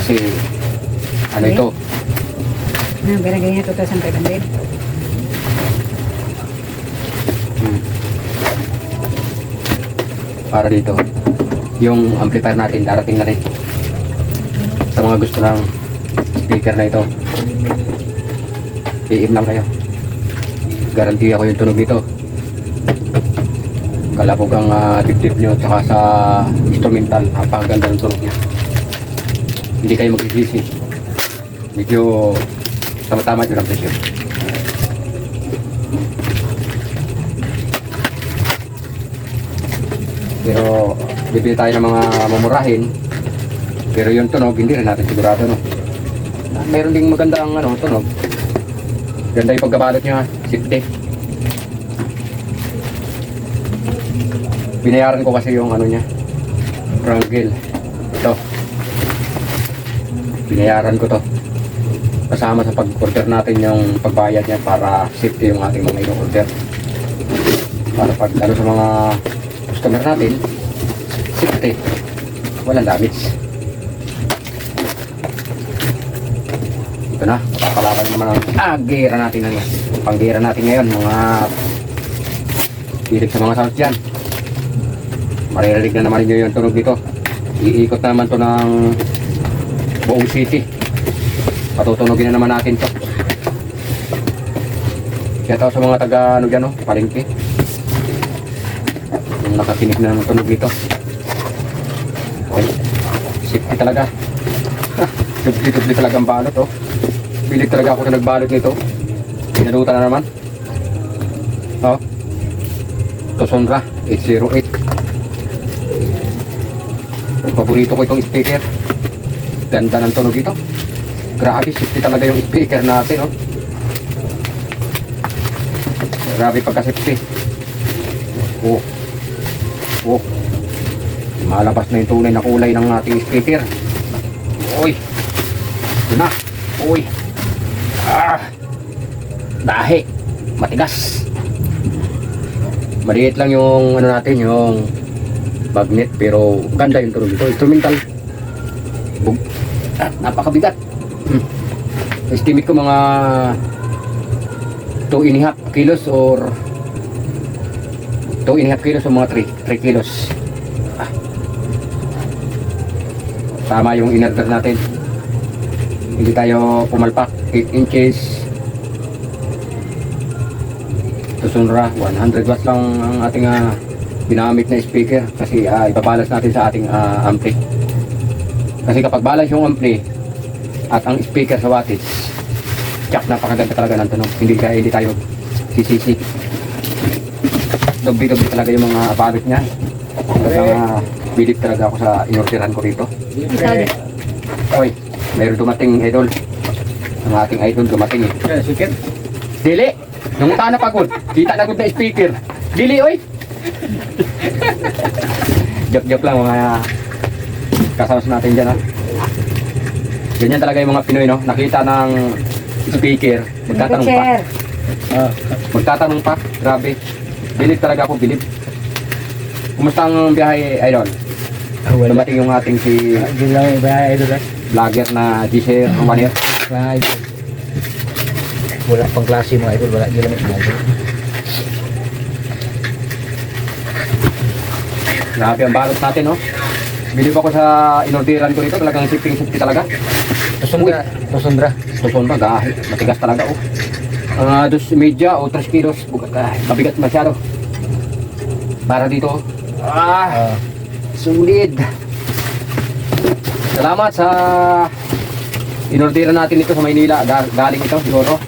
Kasi, ano ito? Barangay niya 2,500. Para dito. Yung amplifier natin, darating na rin. Sa mga gusto ng speaker na ito. PM lang kayo. Garantiya ko yung tunog nito. Kalabog ang dibdib nyo tsaka sa instrumental. Napakaganda ng tunog niya. Hindi kayo magsisisi. Medyo tama-tama yun ang presyo. Pero bibili tayo ng mga mamurahin. Pero yung tunog hindi rin natin sigurado, no. Meron ding maganda ang tunog. Ganda yung pagkabalot niya, safety. Binayaran ko kasi yung niya, Rangel. Ito. Binayaran ko to. Kasama sa pag-order natin yung pagbayad niya para safety yung ating mga ino-order. Para pag sa mga customer natin, safety. Walang damage. Ito na, papalaban naman ang gira natin na yan. Panggira natin ngayon, mga hilig sa mga sounds dyan. Maririnig na naman ninyo yung tunog dito. Iikot na naman to ng buong city. Patutunogin na naman natin to. Kaya tao sa mga taga dyan, palengke. Yung nakakinig na ng tunog dito. Okay. Safety talaga. Dubli talaga ang balot, Pilit talaga ako na nagbalot nito. Pinalutan na naman. Tosonra 808. Paborito ko itong speaker. Ganda ng tunog ito. Grabe, safety talaga yung speaker natin, Grabe pagka-safety. Malabas na yung tunay na kulay ng ating speaker. Uy. Ito na. Uy. Dahi. Matigas. Maliit lang yung natin, yung magnet, pero ganda yung tunog ito. Instrumental. Napakabigat. Estimate ko mga 2.5 kilos or 2.5 kilos o mga 3 kilos. Tama yung in-order natin. Hindi tayo pumalpak. 8 inches. Tusunra 100 watts lang ang ating ginamit na speaker kasi ipabalance natin sa ating ampli. Kasi kapag balance yung ampli at ang speaker sa wattage, tsak, napakaganda talaga ng tunog. Hindi tayo sisisi. Dobi-dobi talaga yung mga balot niya. Bilip talaga ako sa inorderan ko rito. Oy, mayroon dumating, idol. Ang ating idol dumating Dili! Nangunta na pagod. Kita na good na speaker. Dili, oy! Joke-joke lang mga kasawas natin dyan, Ganyan talaga yung mga Pinoy, Nakita ng speaker, magtatanong pa. Magtatanong pa, grabe. Bilib talaga ako, bilib. Kumusta ang biyahe, idol? Dumating yung ating si vlogger na Giselle Romanir. Wala pang klase mga idol, wala nila mga idol. Grabe ang balot natin, Bilib ako sa inorderan ko dito, talagang safety talaga. Tosondra. Tosondra, gahi. Matigas talaga, 2 media o 3 kilos. Kabigat masyado. Para dito, sulit. Salamat sa inorderan natin ito sa Maynila. Galing ito, siguro.